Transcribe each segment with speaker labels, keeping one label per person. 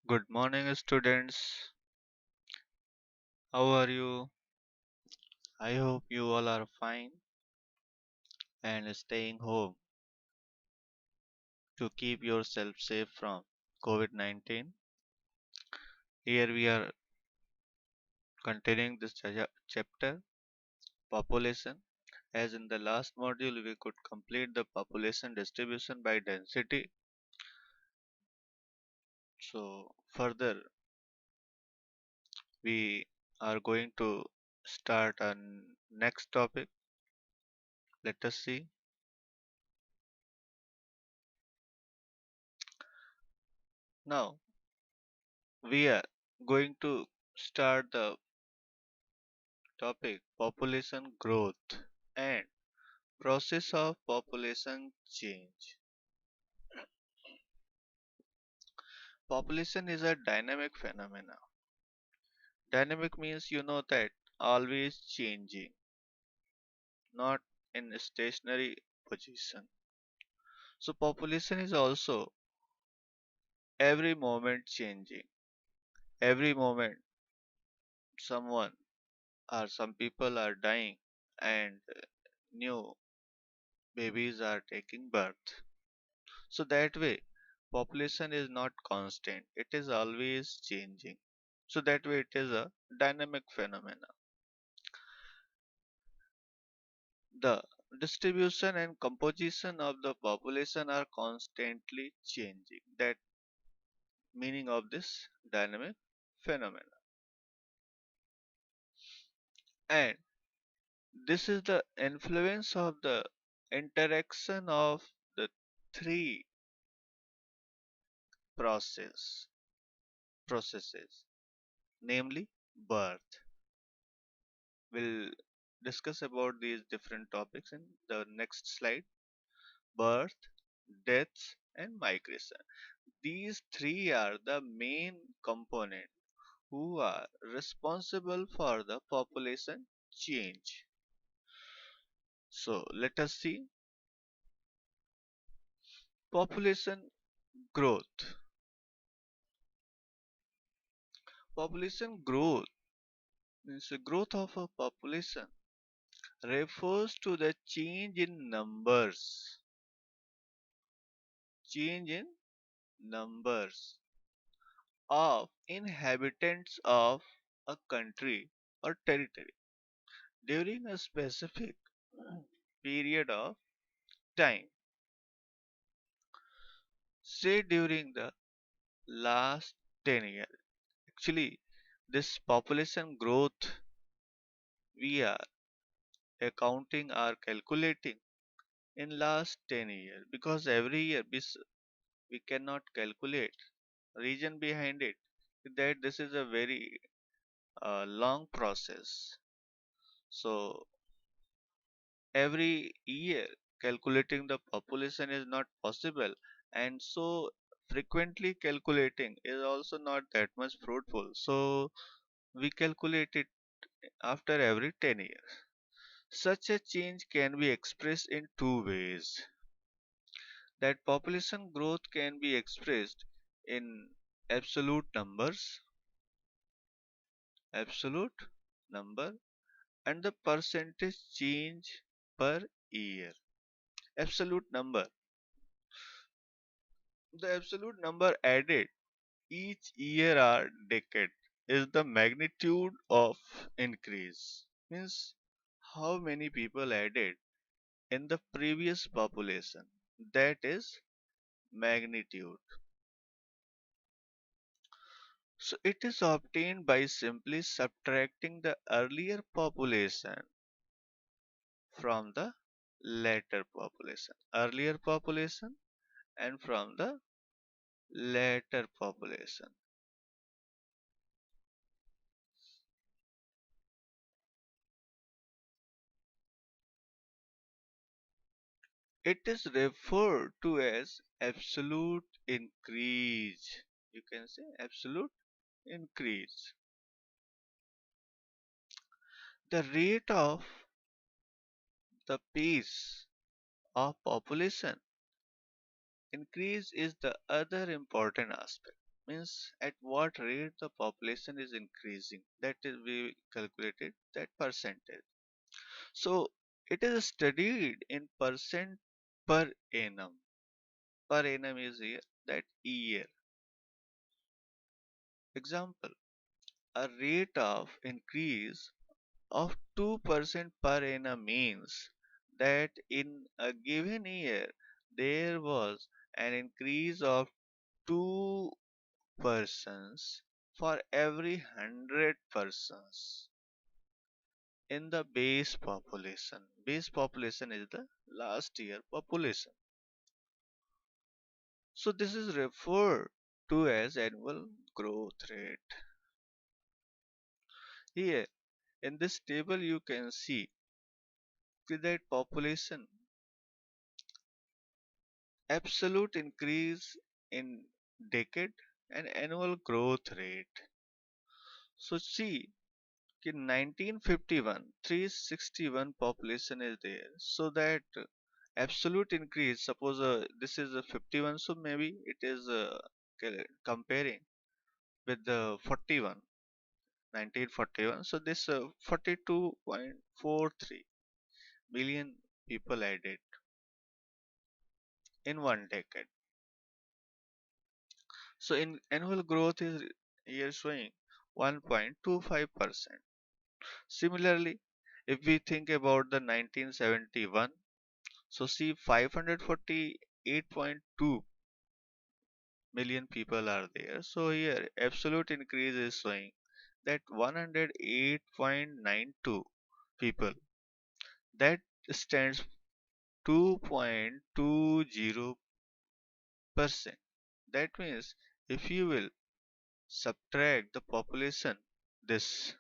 Speaker 1: Good morning, students. How are you? I hope you all are fine and staying home to keep yourself safe from COVID-19. Here we are continuing this chapter, population. As in the last module, we could complete the population distribution by density. So, further, we are going to start on next topic. Let us see. Now, we are going to start the topic population growth and process of population change. Population is a dynamic phenomena. Dynamic means that always changing, not in a stationary position. So population is also every moment changing. Every moment someone or some people are dying and new babies are taking birth. So that way, population is not constant, it is always changing. So that way, it is a dynamic phenomena. The distribution and composition of the population are constantly changing. That meaning of this dynamic phenomena. And this is the influence of the interaction of the three process processes, namely birth. We'll discuss about these different topics in the next slide. Birth, death, and migration. These three are the main component who are responsible for the population change. So let us see population growth. Population growth means the growth of a population refers to the change in numbers of inhabitants of a country or territory during a specific period of time, say during the last 10 years. Actually, this population growth we are accounting or calculating in last 10 years because every year we cannot calculate reason behind it that this is a very long process. So every year calculating the population is not possible, and so frequently calculating is also not that much fruitful. So we calculate it after every 10 years. Such a change can be expressed in two ways. That population growth can be expressed in absolute numbers, absolute number, and the percentage change per year. Absolute number. The absolute number added each year or decade is the magnitude of increase. Means how many people added in the previous population. That is magnitude. So it is obtained by simply subtracting the earlier population from the later population. Earlier population and from the later population. It is referred to as absolute increase. You can say absolute increase. The rate of the pace of population increase is the other important aspect. means at what rate the population is increasing. That is, we calculated that percentage. So it is studied in percent per annum. Per annum is here that year. Example, a rate of increase of 2% per annum means that in a given year there was an increase of 2 persons for every 100 persons in the base population. Base population is the last year population. So this is referred to as annual growth rate. Here in this table you can see that population absolute increase in decade and annual growth rate. So see in 1951 361 population is there, so that absolute increase, suppose this is a 51, so maybe it is comparing with the 41 1941, so this 42.43 million people added in one decade. So in annual growth is here showing 1.25%. Similarly, if we think about the 1971, so see 548.2 million people are there. So here absolute increase is showing that 108.92 people. That stands 2.20%. That means if you will subtract the population, this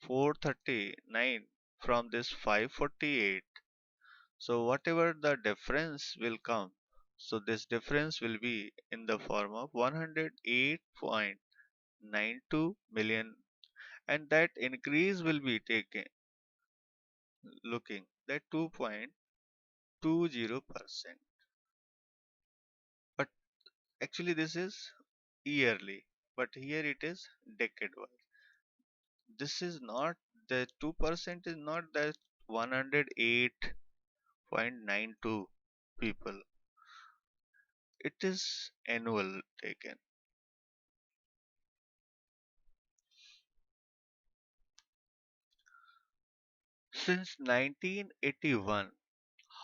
Speaker 1: 439 from this 548, so whatever the difference will come, so this difference will be in the form of 108.92 million, and that increase will be taken looking that 2.20%. But actually this is yearly, but here it is decade wise. This is not, the 2% is not that 108.92 people, it is annual taken. Since 1981,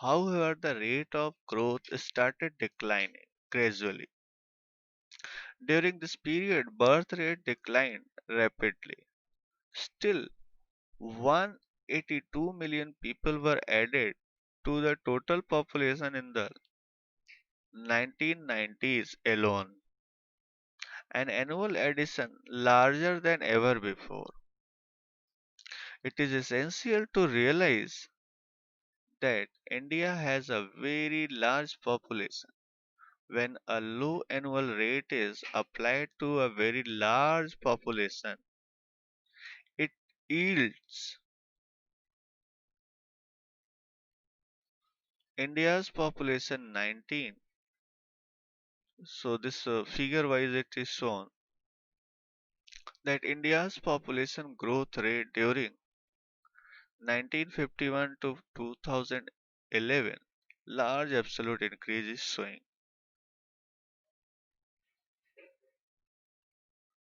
Speaker 1: however, the rate of growth started declining gradually. During this period, birth rate declined rapidly. Still, 182 million people were added to the total population in the 1990s alone, an annual addition larger than ever before. It is essential to realize that India has a very large population. When a low annual rate is applied to a very large population, it yields India's population 19. So this figure wise it is shown that India's population growth rate during 1951 to 2011 large absolute increase is showing.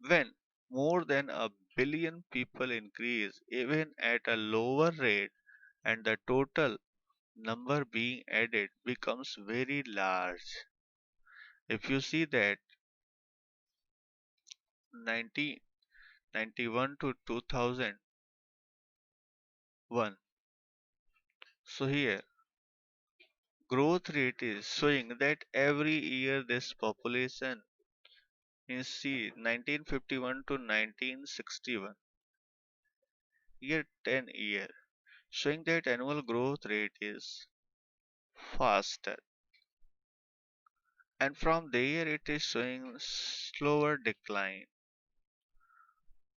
Speaker 1: When more than a billion people increase even at a lower rate, and the total number being added becomes very large. If you see that 1991 to 2001, so here growth rate is showing that every year this population in C 1951 to 1961, year 10 year, showing that annual growth rate is faster, and from there it is showing slower decline.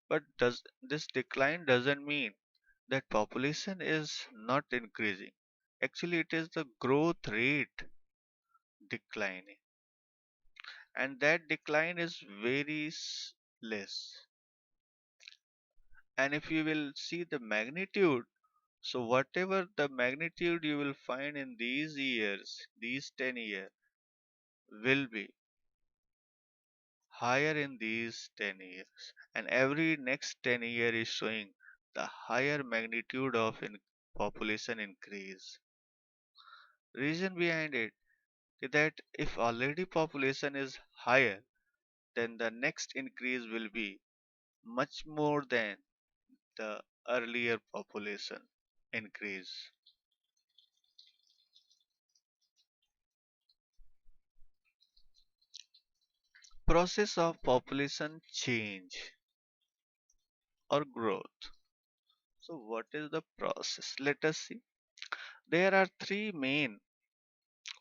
Speaker 1: But does this decline doesn't mean that population is not increasing. Actually, it is the growth rate declining. and that decline is very less. And if you will see the magnitude, so whatever the magnitude you will find in these years, these 10 years, will be higher in these 10 years. And every next 10 year is showing the higher magnitude of population increase. Reason behind it is that if already population is higher, then the next increase will be much more than the earlier population increase. Process of population change or growth. So what is the process? Let us see. There are three main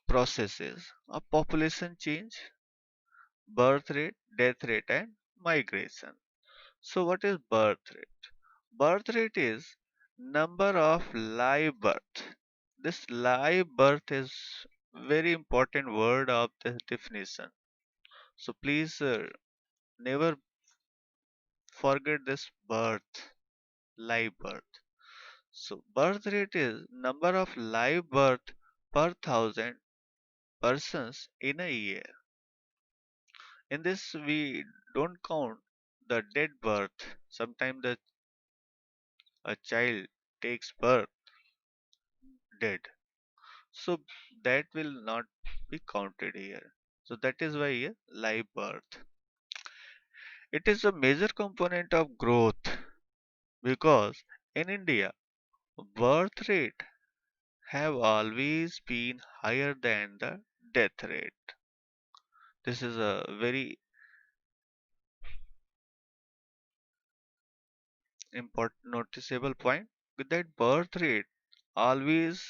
Speaker 1: processes of population change: birth rate, death rate, and migration. So what is birth rate? Birth rate is number of live birth. This live birth is very important word of the definition. So please never forget this birth, live birth. So birth rate is number of live birth per thousand persons in a year. In this we don't count the dead birth. Sometimes a child takes birth dead. So that will not be counted here. So that is why here live birth. It is a major component of growth because in India birth rate have always been higher than the death rate. This is a very important noticeable point with that birth rate always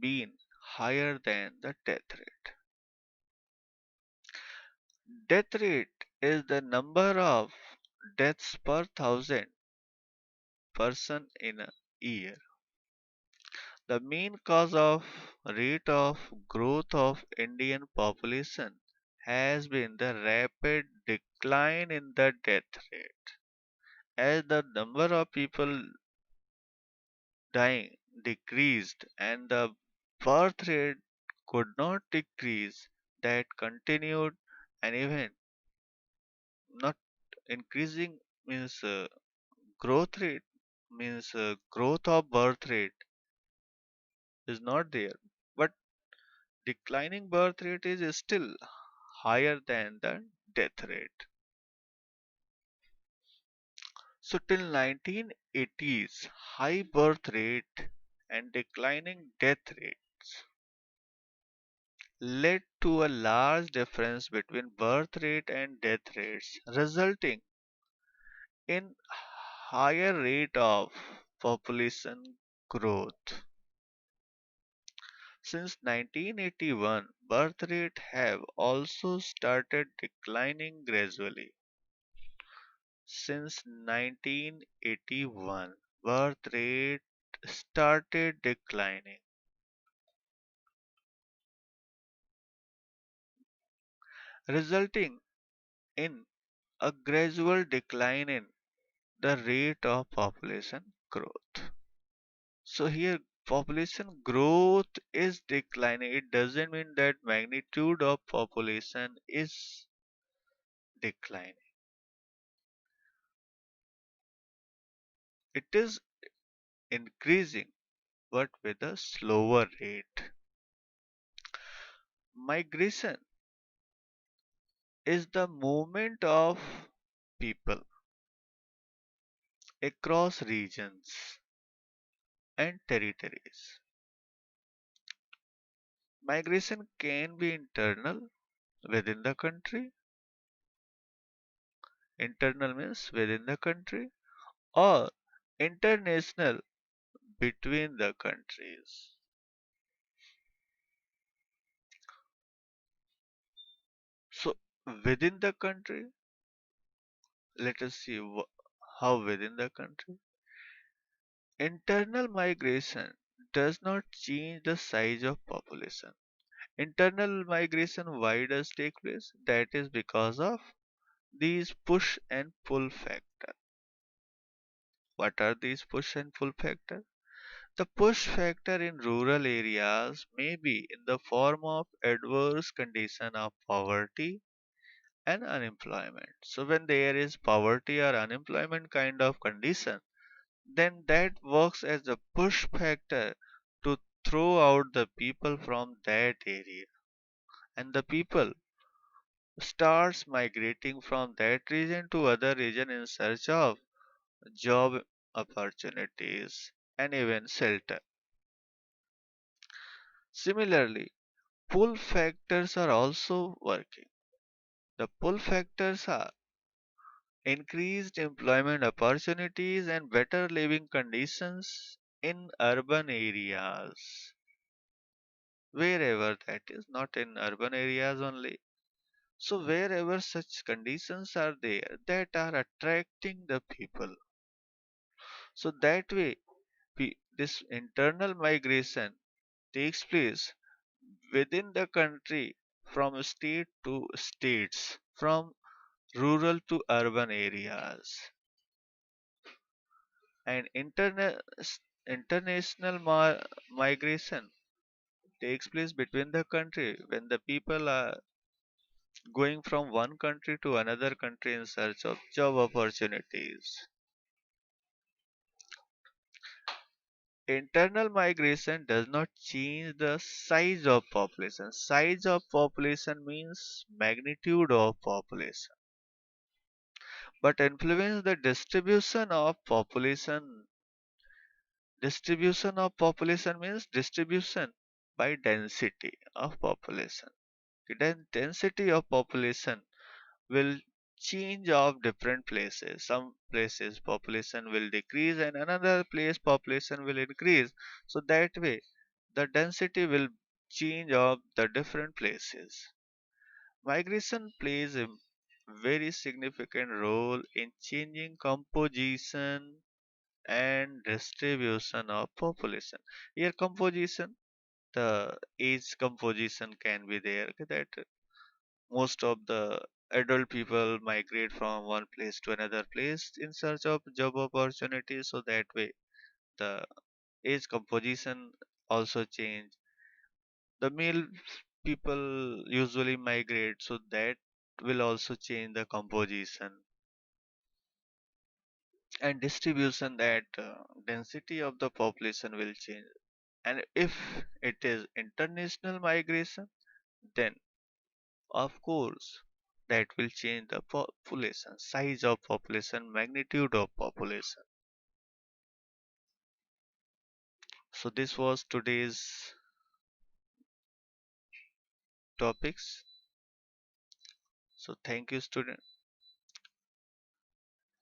Speaker 1: been higher than the death rate. Death rate is the number of deaths per thousand person in a year. The main cause of rate of growth of Indian population has been the rapid decline in the death rate. As the number of people dying decreased and the birth rate could not decrease, that continued, and even not increasing means growth rate means growth of birth rate is not there, but declining birth rate is still higher than the death rate. So till 1980s, high birth rate and declining death rates led to a large difference between birth rate and death rates, resulting in higher rate of population growth. Since 1981, birth rate have also started declining gradually. Since 1981, birth rate started declining, resulting in a gradual decline in the rate of population growth. So here population growth is declining. It doesn't mean that magnitude of population is declining. It is increasing but with a slower rate. Migration is the movement of people across regions and territories. Migration can be internal within the country, internal means within the country, or international between the countries. So within the country, let us see how within the country. Internal migration does not change the size of population. Internal migration, why does take place? That is because of these push and pull factor. What are these push and pull factor? The push factor in rural areas may be in the form of adverse condition of poverty and unemployment. So when there is poverty or unemployment kind of condition, then that works as a push factor to throw out the people from that area. And the people starts migrating from that region to other region in search of job opportunities and even shelter. Similarly, pull factors are also working. The pull factors are increased employment opportunities and better living conditions in urban areas. Wherever that is, not in urban areas only. So, wherever such conditions are there that are attracting the people. So, that way, this internal migration takes place within the country from state to states, from rural to urban areas. And international migration takes place between the country when the people are going from one country to another country in search of job opportunities. Internal migration does not change the size of population. Size of population means magnitude of population, but influence the distribution of population. Distribution of population means distribution by density of population. The density of population will change of different places. Some places population will decrease and another place population will increase. So that way the density will change of the different places. Migration plays a very significant role in changing composition and distribution of population. Here composition, the age composition can be there, okay, that most of the adult people migrate from one place to another place in search of job opportunities, so that way the age composition also change. The male people usually migrate, so that will also change the composition and distribution, that density of the population will change. And if it is international migration, then of course that will change the population, size of population, magnitude of population. So this was today's topics. So thank you, student.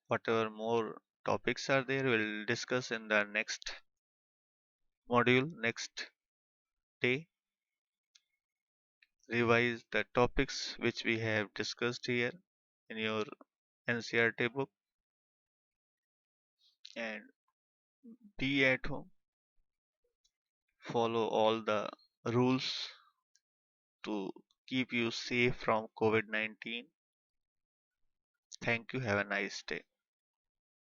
Speaker 1: Whatever more topics are there, we'll discuss in the next module, next day. Revise the topics which we have discussed here in your NCRT book, and be at home. Follow all the rules to keep you safe from COVID-19. Thank you. Have a nice day.